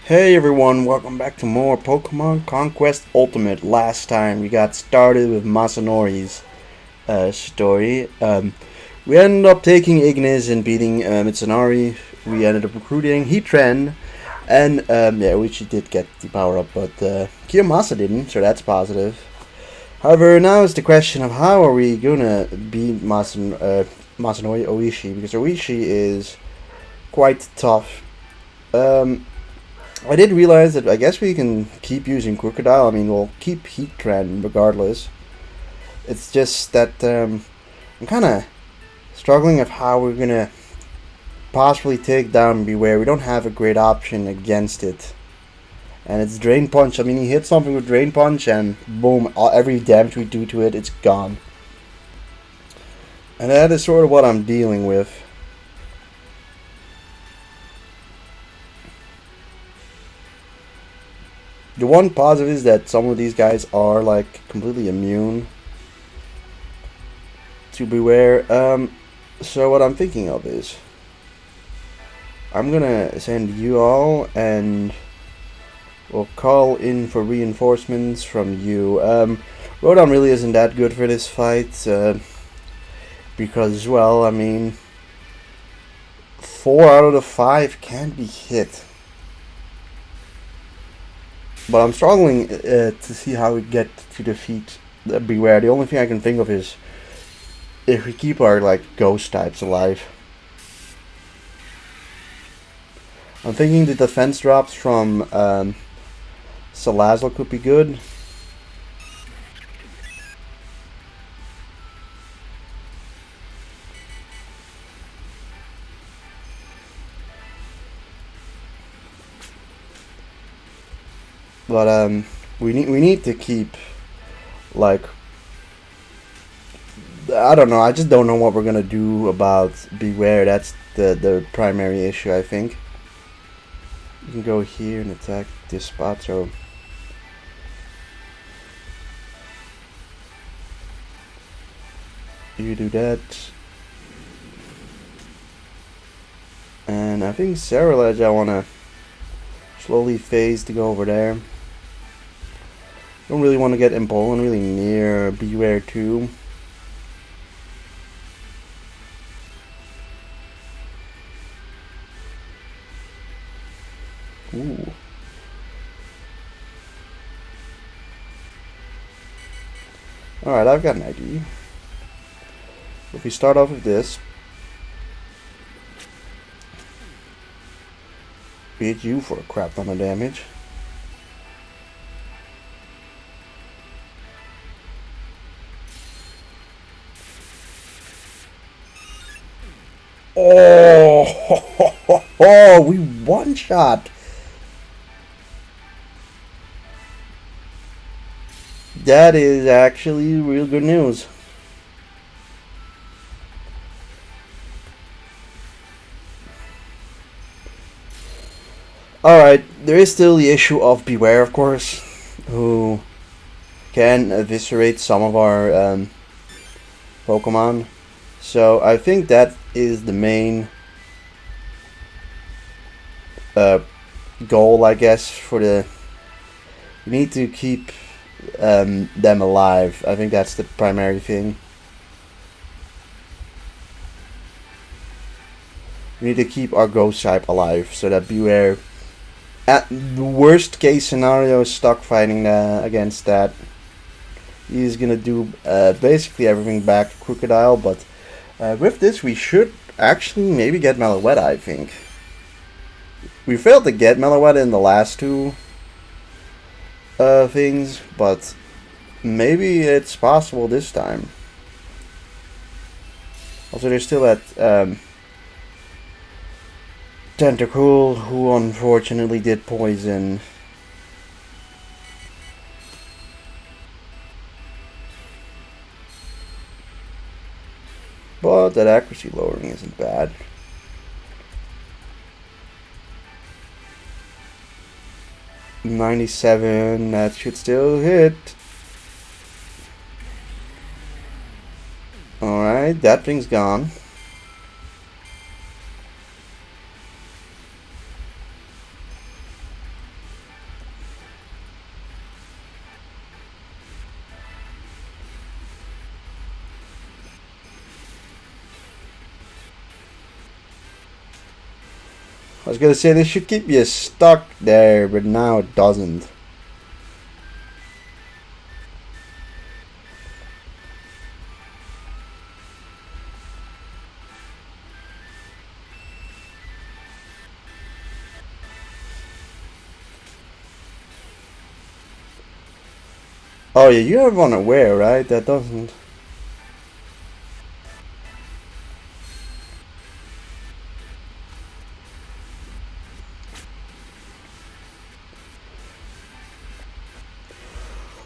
Hey everyone, welcome back to more Pokemon Conquest Ultimate. Last time we got started with Masanori's story. We ended up taking Ignis and beating Masanori. We ended up recruiting Heatran, and yeah, we did get the power up, but Kiyomasa didn't, so that's positive. However, now is the question of how are we gonna beat Masanori Oishi, because Oishi is quite tough. I did realize that I guess we can keep using Crocodile. I mean, we'll keep Heatran regardless. It's just that I'm kind of struggling of how we're going to possibly take down Beware. We don't have a great option against it. And it's Drain Punch. I mean, he hits something with Drain Punch and boom, every damage we do to it, it's gone. And that is sort of what I'm dealing with. The one positive is that some of these guys are like completely immune to Beware. So what I'm thinking of is I'm gonna send you all and we'll call in for reinforcements from you. Rodon really isn't that good for this fight because, well, I mean, 4 out of the 5 can't be hit. But I'm struggling to see how we get to defeat Beware. The only thing I can think of is if we keep our like ghost types alive. I'm thinking the defense drops from Salazzle could be good. But we need to keep like, I don't know. I just don't know what we're gonna do about Beware. That's the primary issue, I think. You can go here and attack this spot. So you do that, and I think Cerulege I wanna slowly phase to go over there. Don't really want to get Embolden really near Beware too. Ooh. Alright, I've got an idea. If we start off with this, beat you for a crap ton of damage. Oh, we one shot. That is actually real good news. Alright, there is still the issue of Beware, of course, who can eviscerate some of our Pokemon. So I think that is the main goal, I guess, for the... We need to keep them alive. I think that's the primary thing. We need to keep our ghost type alive so that Beware, at the worst case scenario, is stuck fighting against that. He's gonna do basically everything back to Crocodile, but with this we should actually maybe get Meloetta, I think. We failed to get Meloetta in the last two things, but maybe it's possible this time. Also, there's still that Tentacool, who unfortunately did poison. But that accuracy lowering isn't bad. $97, that should still hit. Alright, that thing's gone. was gonna say this should keep you stuck there, but now it doesn't. Oh yeah, you have unaware, right? That doesn't.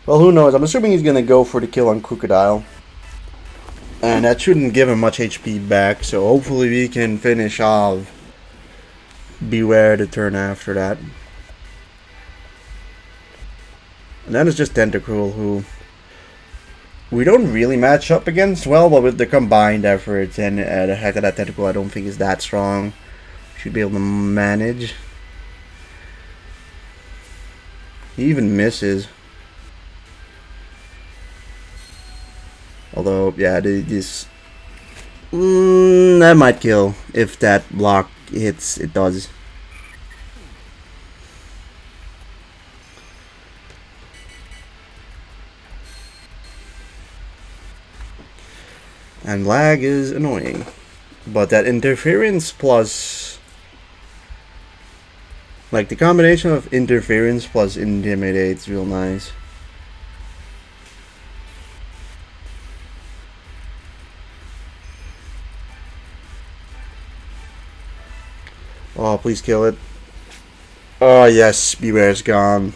Well, who knows? I'm assuming he's gonna go for the kill on Crocodile. And that shouldn't give him much HP back, so hopefully we can finish off Beware the turn after that. And then it's just Tentacruel, who we don't really match up against well, but with the combined efforts and the fact that Tentacruel I don't think is that strong, should be able to manage. He even misses. Although, yeah, this that might kill if that block hits. It does. And lag is annoying, but that interference plus, like the combination of interference plus intimidate is real nice. Oh, please kill it. Oh, yes, Beware's gone.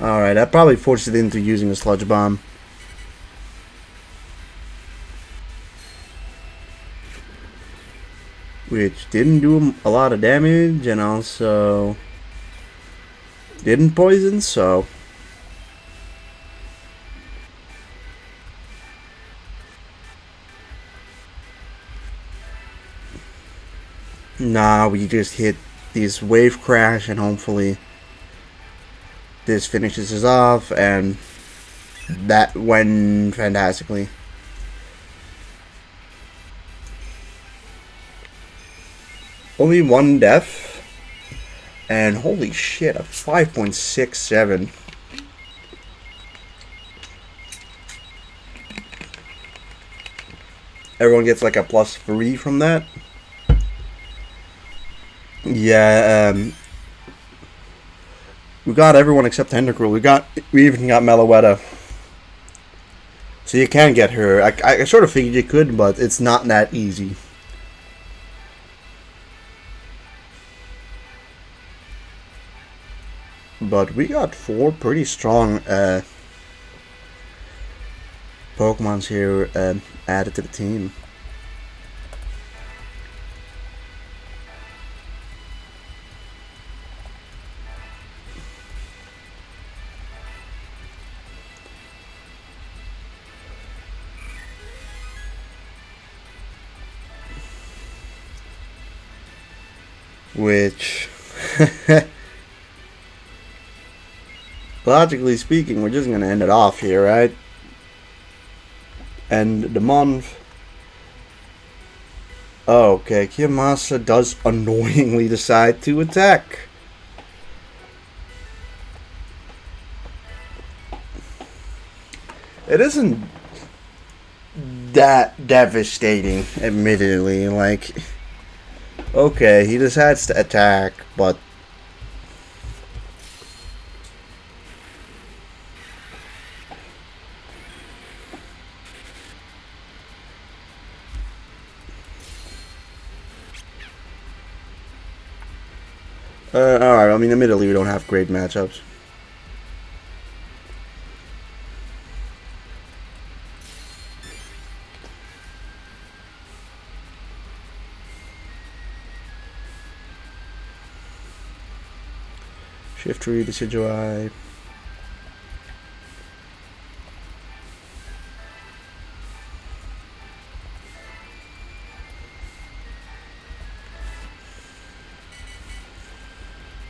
Alright, that probably forced it into using a sludge bomb. Which didn't do a lot of damage and also didn't poison, so nah, we just hit this wave crash and hopefully this finishes us off, and that went fantastically. Only one death, and holy shit, a 5.67. Everyone gets like a +3 from that. Yeah, we got everyone except Tentacruel. We even got Meloetta. So you can get her. I sort of figured you could, but it's not that easy. But we got 4 pretty strong Pokemons here added to the team. Which, logically speaking, we're just going to end it off here, right? End the month. Oh, okay, Kiyomasa does annoyingly decide to attack. It isn't that devastating, admittedly, like... Okay, he decides to attack, but... alright, I mean, admittedly, we don't have great matchups. Shift 3, Decidueye.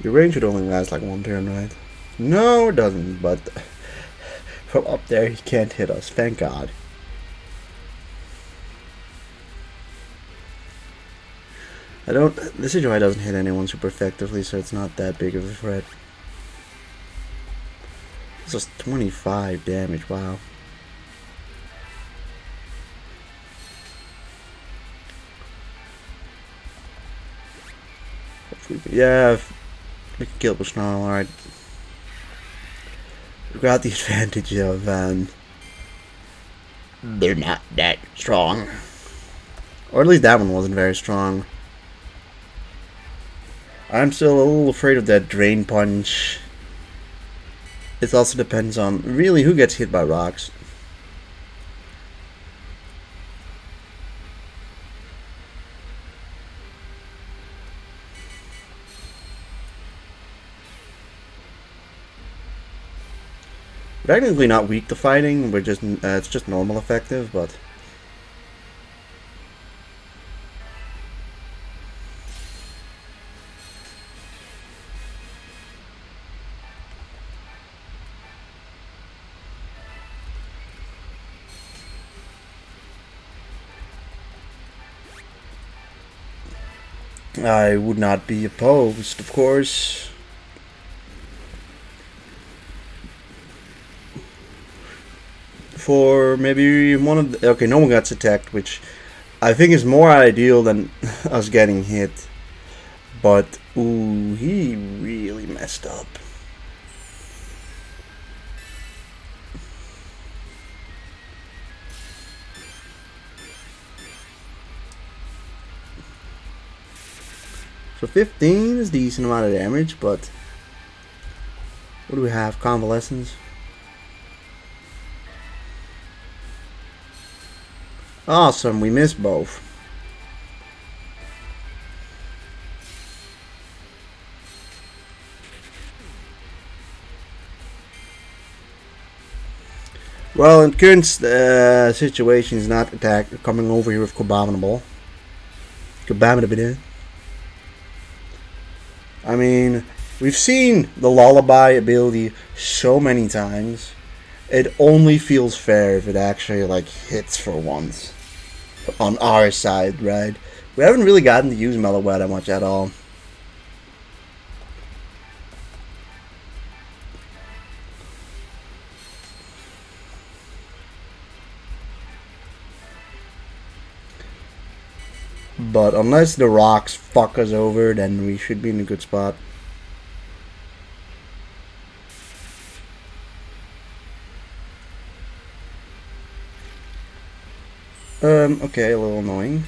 Your range should only last like one turn, right? No, it doesn't, but from up there he can't hit us, thank God. This Decidueye doesn't hit anyone super effectively, so it's not that big of a threat. This is 25 damage, wow. Yeah, we can kill the Snarl, alright. We got the advantage of, they're not that strong. Or at least that one wasn't very strong. I'm still a little afraid of that Drain Punch. It also depends on, really, who gets hit by rocks. We're technically not weak to fighting, we're just, it's just normal effective, but... I would not be opposed, of course. For maybe one of the... Okay, no one gets attacked, which I think is more ideal than us getting hit. But, ooh, he really messed up. So 15 is a decent amount of damage, but... What do we have? Convalescence? Awesome, we missed both. Well, in current situation, is not coming over here with Cobaminable. I mean, we've seen the Lullaby ability so many times. It only feels fair if it actually, like, hits for once. On our side, right? We haven't really gotten to use Meloetta that much at all. But unless the rocks fuck us over, then we should be in a good spot. Okay, a little annoying.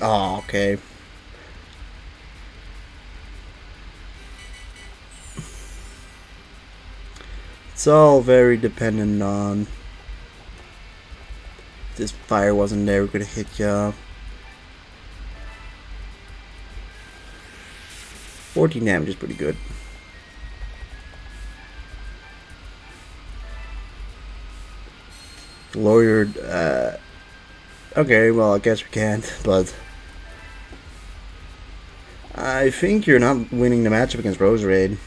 Oh, okay. It's all very dependent on... If this fire wasn't there, we could have hit ya. 14 damage is pretty good. Lawyer, okay, well, I guess we can't, but... I think you're not winning the matchup against Roserade.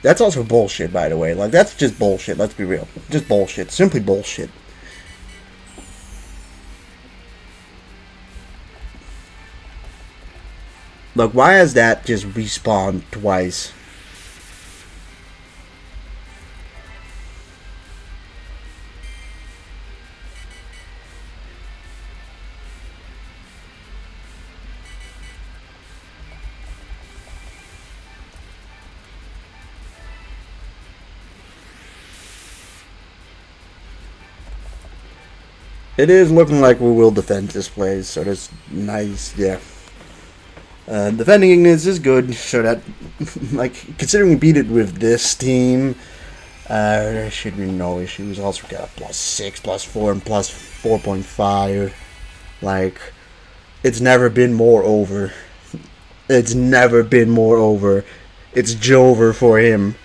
That's also bullshit, by the way. Like, that's just bullshit, let's be real. Just bullshit. Simply bullshit. Look, why has that just respawned twice? It is looking like we will defend this place, so that's nice, yeah. Defending Ignis is good, so that, like, considering we beat it with this team, there should be no issues. Also got a +6, +4, and +4.5. Like, it's never been more over. It's never been more over. It's Jover for him.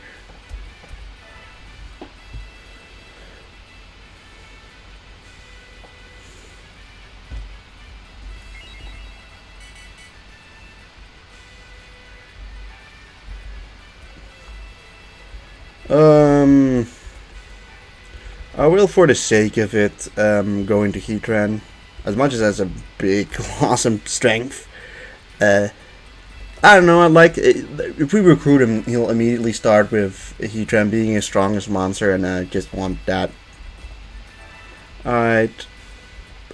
I will, for the sake of it, go into Heatran. As much as that's a big, awesome strength. I don't know, I like it. If we recruit him, he'll immediately start with Heatran being his strongest monster, and I just want that. Alright.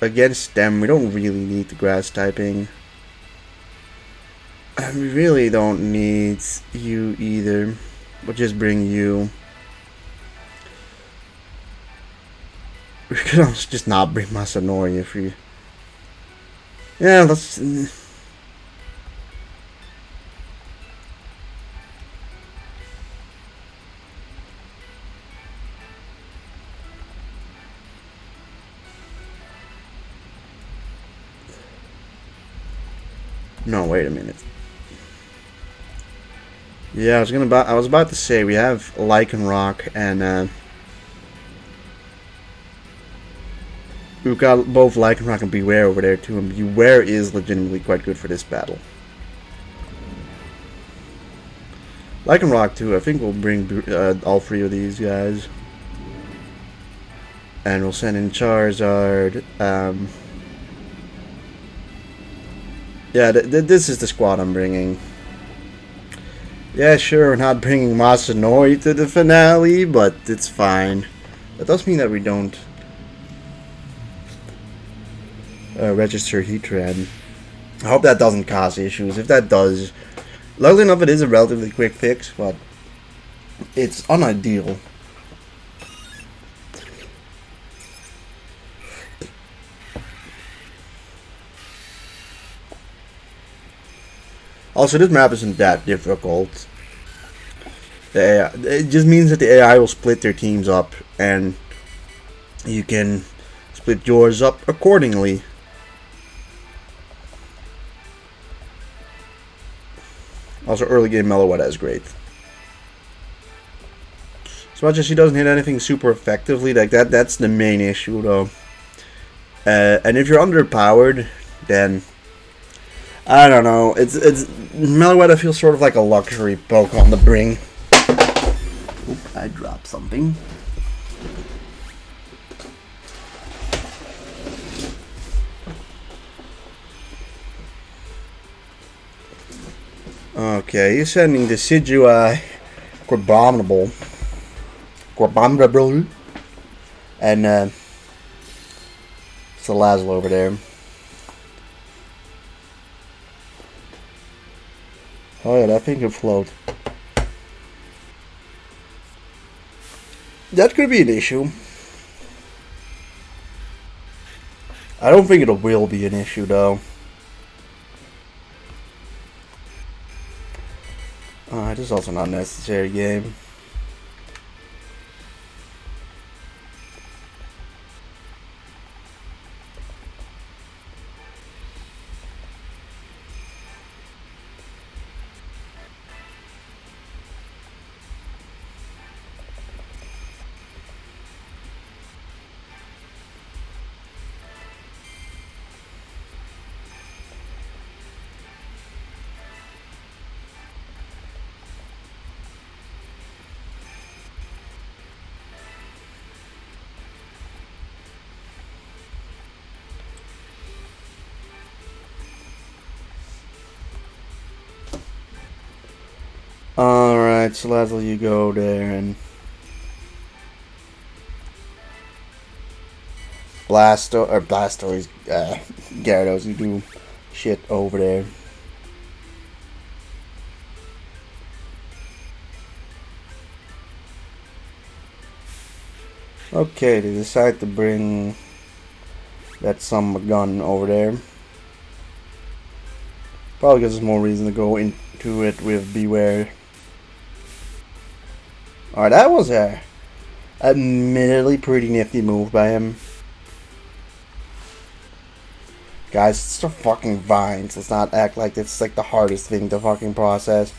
Against them, we don't really need the grass typing. And we really don't need you either. We'll just bring you. We could also just not bring Masanori if we. Yeah, let's. No, wait a minute. Yeah, I was about to say we have Lycanroc and we've got both Lycanroc and Beware over there too, and Beware is legitimately quite good for this battle. Lycanroc too, I think we'll bring all three of these guys. And we'll send in Charizard. Yeah, this is the squad I'm bringing. Yeah, sure, we're not bringing Masanori to the finale, but it's fine. That does mean that we don't register Heatran. I hope that doesn't cause issues. If that does, luckily enough, it is a relatively quick fix, but it's unideal. Also, this map isn't that difficult. It just means that the AI will split their teams up, and you can split yours up accordingly. Also, early game Meloetta is great. As much as she doesn't hit anything super effectively, like that's the main issue, though. And if you're underpowered, then I don't know. It's Meloetta feels sort of like a luxury Pokemon to bring. Oop, I dropped something. Okay, he's sending the Decidueye, Crabominable, and Salazzle over there. Oh yeah, that thing can float. That could be an issue. I don't think it will be an issue though. This is also not a necessary game. Alright, so Salazzle, you go there and Blastoise, Gyarados, you do shit over there. Okay, they decide to bring That's some gun over there. Probably gives us more reason to go into it with Beware. Alright, that was a admittedly pretty nifty move by him. Guys, it's the fucking vines. Let's not act like it's like the hardest thing to fucking process.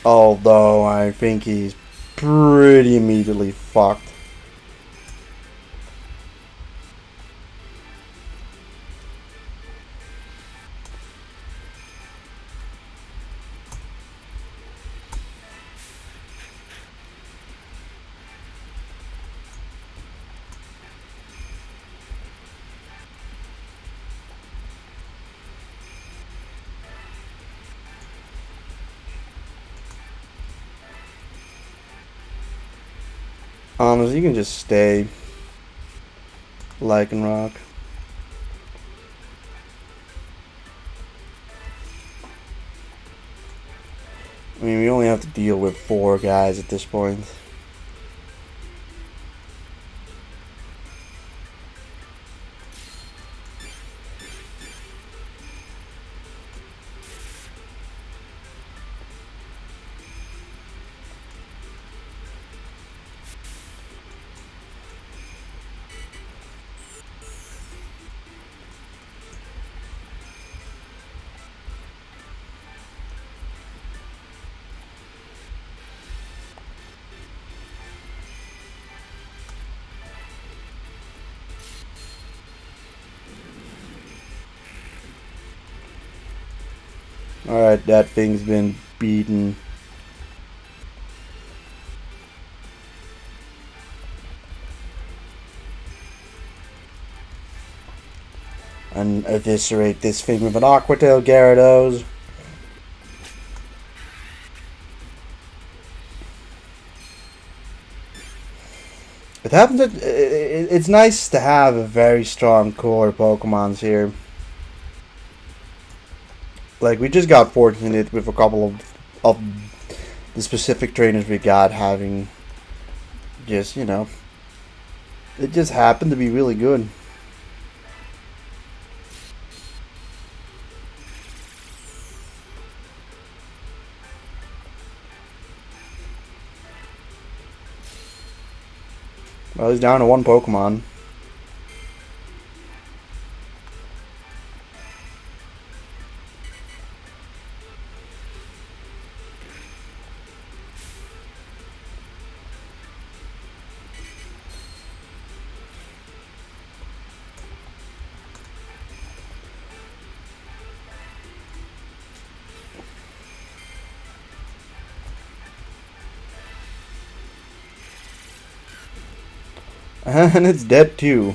Although I think he's pretty immediately fucked. Honestly, you can just stay. Like and rock. I mean, we only have to deal with 4 guys at this point. Alright, that thing's been beaten. And eviscerate this thing with an Aquatail Gyarados. It happens that it's nice to have a very strong core Pokemons here. Like, we just got fortunate with a couple of the specific trainers we got having just, you know, it just happened to be really good. Well, he's down to 1 Pokemon. And it's dead too.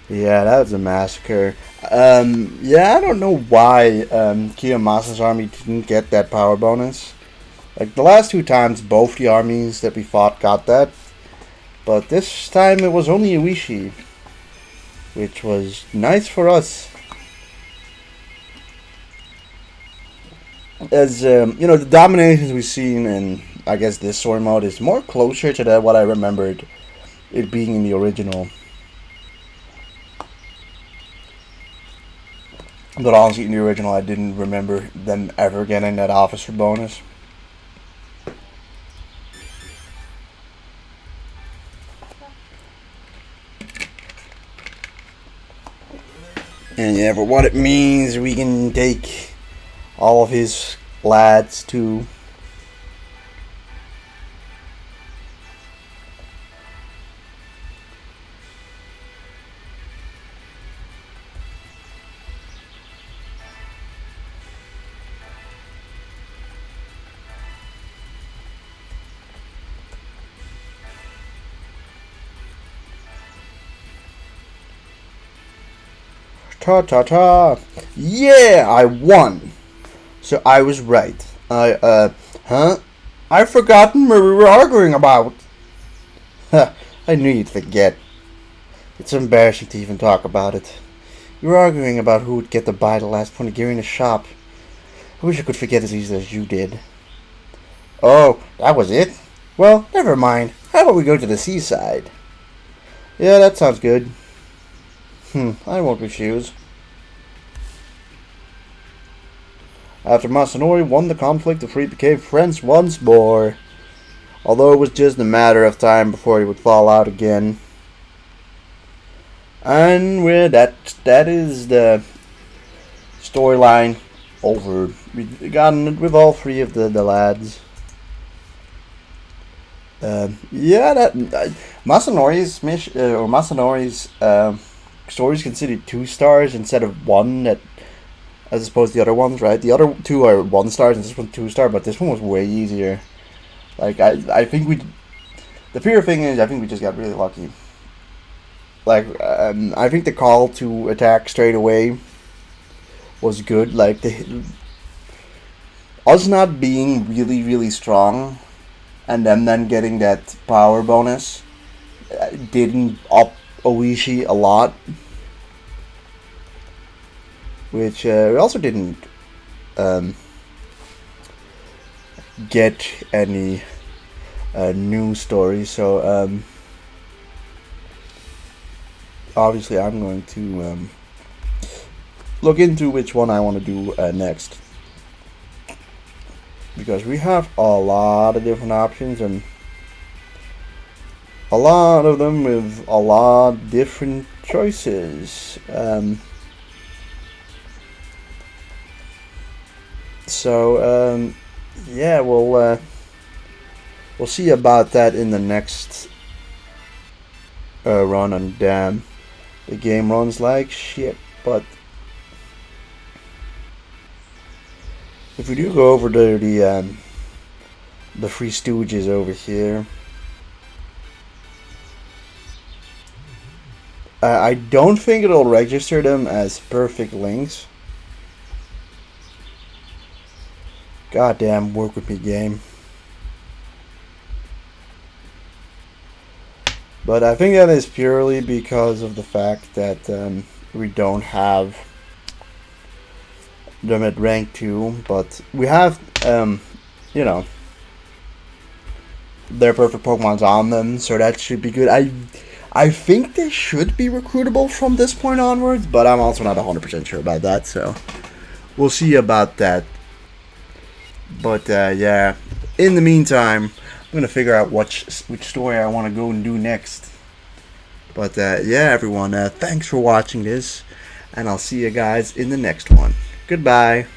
Yeah, that was a massacre. Yeah, I don't know why Kiyomasa's army didn't get that power bonus. Like, the last 2 times, both the armies that we fought got that. But this time it was only Iwishi, which was nice for us. As, you know, the dominations we've seen in, I guess, this story mode is more closer to that what I remembered it being in the original. But honestly, in the original, I didn't remember them ever getting that officer bonus. And yeah, for what it means, we can take all of his lads too. Ta ta ta! Yeah, I won. So I was right. I've forgotten what we were arguing about. I knew you'd forget. It's embarrassing to even talk about it. You were arguing about who would get to buy the last ponegiri in the shop. I wish I could forget as easily as you did. Oh, that was it? Well, never mind. How about we go to the seaside? Yeah, that sounds good. I won't refuse. After Masanori won the conflict, the three became friends once more. Although it was just a matter of time before he would fall out again. And with that is the storyline over. We've gotten it with all three of the lads. Masanori's mission or Masanori's story is considered 2 stars instead of 1, that as opposed to the other ones, right? The other 2 are 1 stars and this one's 2 star, but this one was way easier. Like I think the pure thing is I think we just got really lucky. Like I think the call to attack straight away was good. Like us not being really strong, and them then getting that power bonus didn't up Oishi a lot, which we also didn't get any new stories. So obviously I'm going to look into which one I want to do next, because we have a lot of different options, and a lot of them with a lot of different choices. Yeah, we'll see about that in the next run. And damn, the game runs like shit. But if we do go over to the Three Stooges over here, I don't think it'll register them as perfect links. Goddamn, work with me, game. But I think that is purely because of the fact that we don't have them at rank 2, but we have, you know, their perfect Pokemons on them, so that should be good. I think they should be recruitable from this point onwards, but I'm also not 100% sure about that, so we'll see about that. But yeah, in the meantime, I'm gonna figure out which story I want to go and do next. But yeah, everyone, thanks for watching this, and I'll see you guys in the next one. Goodbye.